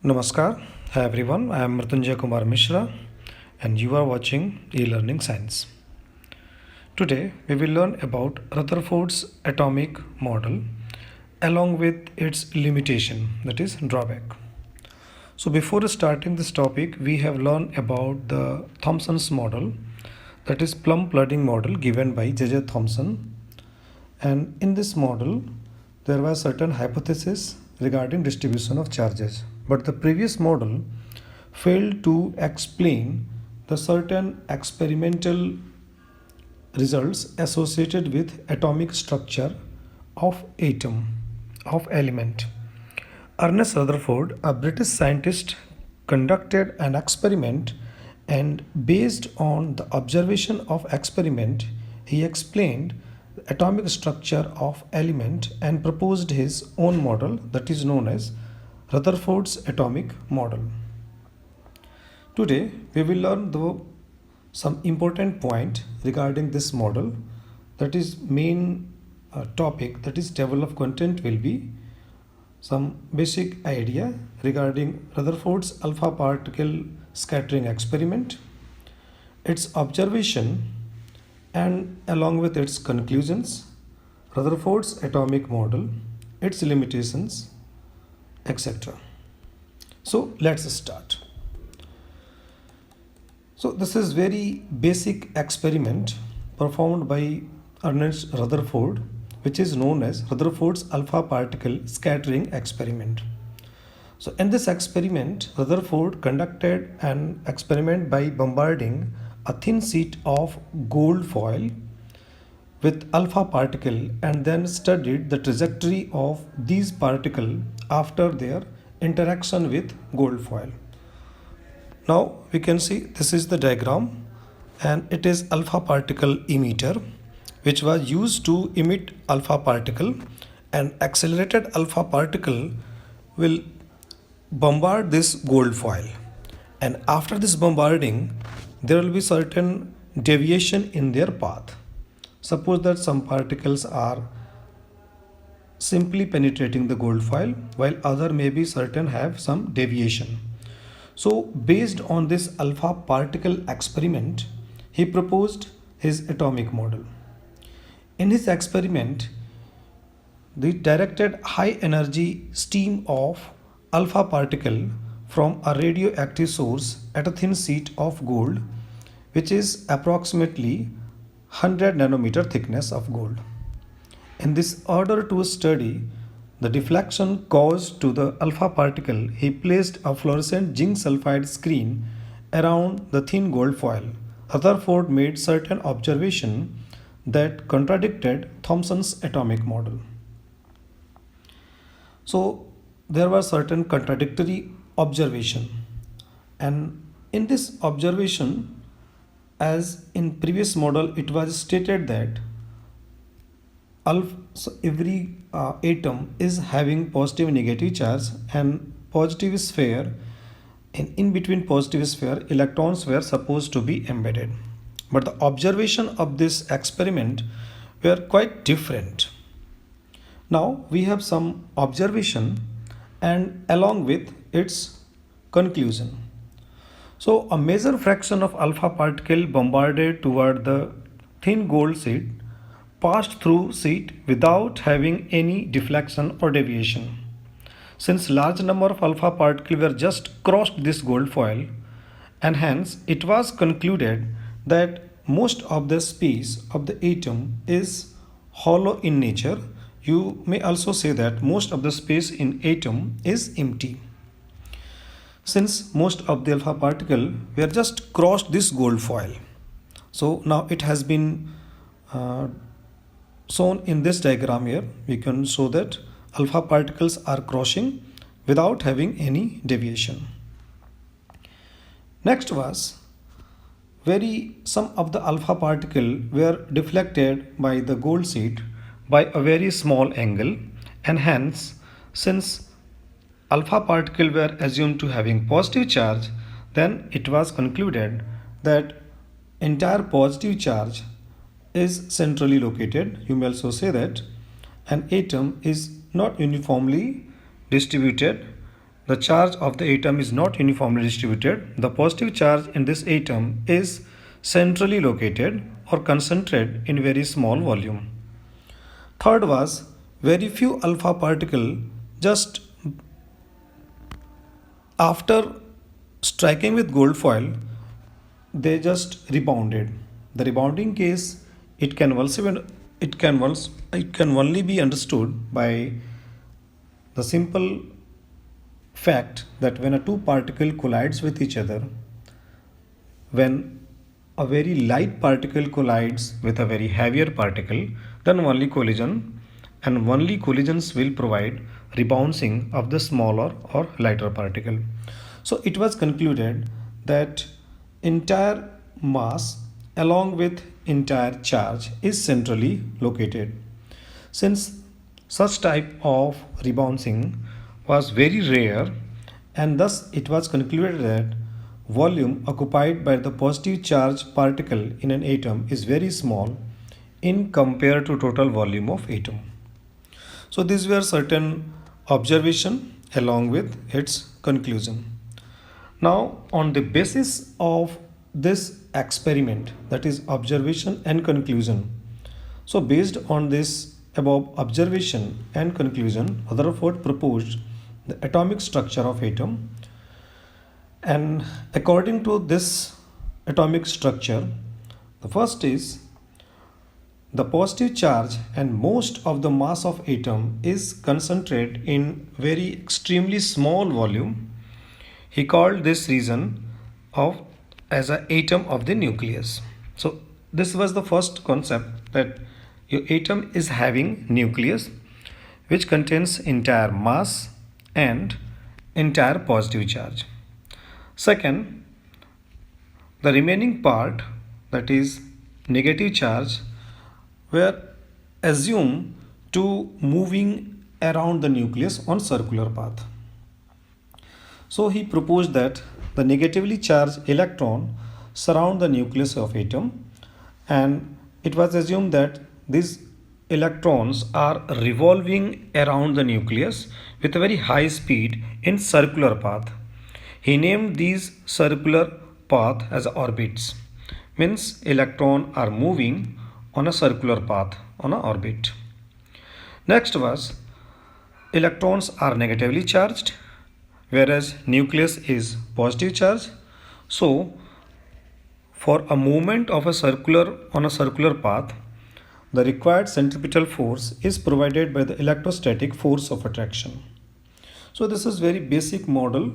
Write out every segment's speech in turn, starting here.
Namaskar. Hi everyone. I am Mishra and you are watching e-learning science. Today we will learn about Rutherford's atomic model along with its limitation, that is drawback. So before starting this topic, we have learned about the Thomson's model, that is plum flooding model given by J.J. Thomson. And in this model there was certain hypothesis regarding distribution of charges, but the previous model failed to explain the certain experimental results associated with atomic structure of element. Ernest Rutherford, a British scientist, conducted an experiment, and based on the observation of experiment he explained the atomic structure of element and proposed his own model, that is known as Rutherford's atomic model. Today we will learn some important point regarding this model, that is main topic, that is table of content will be some basic idea regarding Rutherford's alpha particle scattering experiment, its observation and along with its conclusions, Rutherford's atomic model, its limitations, etc. So let's start. So this is very basic experiment performed by Ernest Rutherford, which is known as Rutherford's alpha particle scattering experiment. So in this experiment, Rutherford conducted an experiment by bombarding a thin sheet of gold foil with alpha particle and then studied the trajectory of these particles after their interaction with gold foil. Now we can see this is the diagram and it is alpha particle emitter which was used to emit alpha particle, and accelerated alpha particle will bombard this gold foil, and after this bombarding there will be certain deviation in their path. Suppose that some particles are simply penetrating the gold foil while other maybe certain have some deviation. So based on this alpha particle experiment, he proposed his atomic model. In his experiment, they directed high energy stream of alpha particle from a radioactive source at a thin sheet of gold, which is approximately 100 nanometer thickness of gold. In this order to study the deflection caused to the alpha particle, he placed a fluorescent zinc sulfide screen around the thin gold foil. Rutherford made certain observations that contradicted Thomson's atomic model. So there were certain contradictory observation, and in this observation, as in previous model, it was stated that every atom is having positive and negative charge, and positive sphere, and in between positive sphere electrons were supposed to be embedded, but the observation of this experiment were quite different. Now we have some observation and along with its conclusion. So a major fraction of alpha particle bombarded toward the thin gold sheet passed through sheet without having any deflection or deviation. Since large number of alpha particles were just crossed this gold foil, and hence it was concluded that most of the space of the atom is hollow in nature. You may also say that most of the space in atom is empty, since most of the alpha particle were just crossed this gold foil. So now it has been shown in this diagram here. We can show that alpha particles are crossing without having any deviation. Next was some of the alpha particle were deflected by the gold sheet by a very small angle, and hence since alpha particle were assumed to having positive charge, then it was concluded that entire positive charge is centrally located. You may also say that an atom is not uniformly distributed the charge of the atom is not uniformly distributed. The positive charge in this atom is centrally located or concentrated in very small volume. Third was very few alpha particle just after striking with gold foil they just rebounded. The rebounding case it can only be understood by the simple fact that when a two particle collides with each other, when a very light particle collides with a very heavier particle, then only collision and only collisions will provide rebouncing of the smaller or lighter particle. So it was concluded that entire mass along with entire charge is centrally located. Since such type of rebouncing was very rare, and thus it was concluded that volume occupied by the positive charge particle in an atom is very small in compared to total volume of atom. So these were certain observation along with its conclusion. Now on the basis of this experiment, that is observation and conclusion, so based on this above observation and conclusion, Rutherford proposed the atomic structure of atom, and according to this atomic structure, the first is the positive charge and most of the mass of atom is concentrated in very extremely small volume. He called this region of as an atom of the nucleus. So this was the first concept, that your atom is having nucleus which contains entire mass and entire positive charge. Second, the remaining part, that is negative charge, were assumed to moving around the nucleus on circular path. So he proposed that the negatively charged electron surround the nucleus of atom, and it was assumed that these electrons are revolving around the nucleus with a very high speed in circular path. He named these circular path as orbits. Means electrons are moving on a circular path on an orbit. Next was electrons are negatively charged, whereas nucleus is positive charge. So for a movement of a circular path, the required centripetal force is provided by the electrostatic force of attraction. So this is very basic model.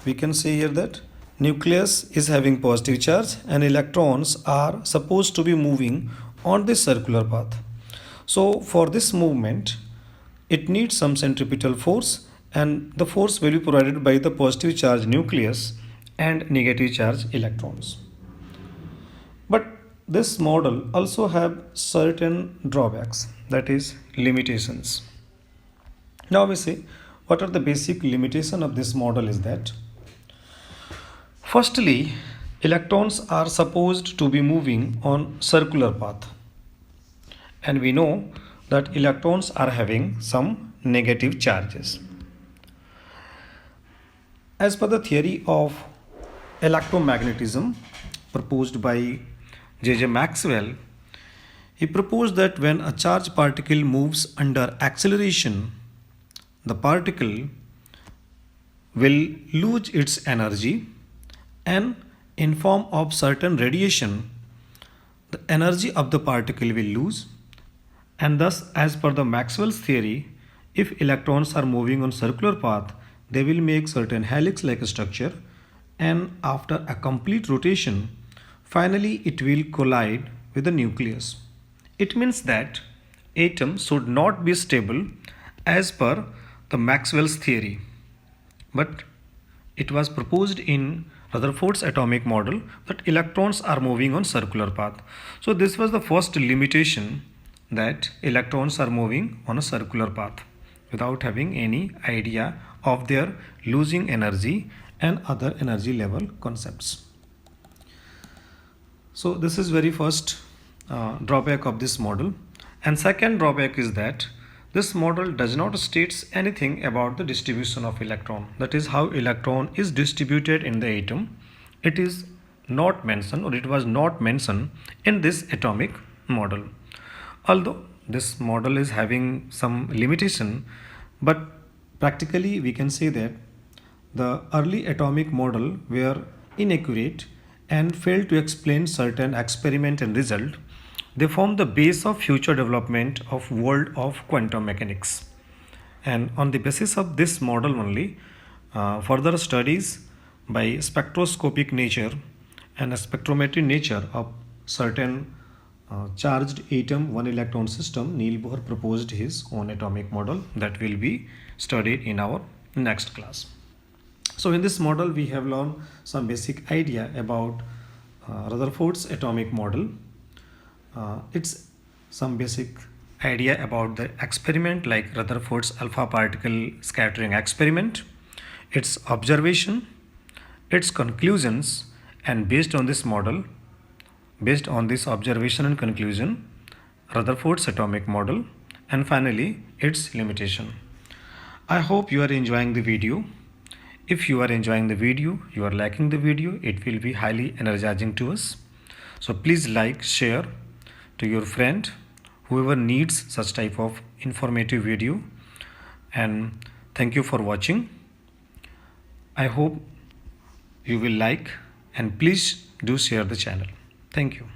We can say here that nucleus is having positive charge and electrons are supposed to be moving on this circular path. So for this movement, it needs some centripetal force, and the force will be provided by the positive charge nucleus and negative charge electrons. But this model also have certain drawbacks, that is limitations. Now we see what are the basic limitation of this model is that, firstly, electrons are supposed to be moving on circular path, and we know that electrons are having some negative charges. As per the theory of electromagnetism proposed by J.J. Maxwell, he proposed that when a charged particle moves under acceleration, the particle will lose its energy, and in form of certain radiation, the energy of the particle will lose, and thus as per the Maxwell's theory, if electrons are moving on circular path, they will make certain helix like structure, and after a complete rotation, finally it will collide with the nucleus. It means that atom should not be stable as per the Maxwell's theory, but it was proposed in Rutherford's atomic model that electrons are moving on circular path. So this was the first limitation, that electrons are moving on a circular path without having any idea of their losing energy and other energy level concepts. So this is very first drawback of this model. And second drawback is that This model does not states anything about the distribution of electron, that is how electron is distributed in the atom. It is not mentioned, or it was not mentioned in this atomic model. Although this model is having some limitation, but practically we can say that the early atomic model were inaccurate and failed to explain certain experiment and result. They form the base of future development of world of quantum mechanics. And on the basis of this model only, further studies by spectroscopic nature and spectrometry nature of certain charged atom one electron system, Niels Bohr proposed his own atomic model that will be studied in our next class. So in this model we have learned some basic idea about Rutherford's atomic model. It's some basic idea about the experiment like Rutherford's alpha particle scattering experiment, its observation, its conclusions, and based on this model, based on this observation and conclusion, Rutherford's atomic model, and finally its limitation. I hope you are enjoying the video. If you are enjoying the video, you are liking the video, it will be highly energizing to us. So please like, share to your friend, whoever needs such type of informative video. And thank you for watching. I hope you will like, and please do share the channel. Thank you.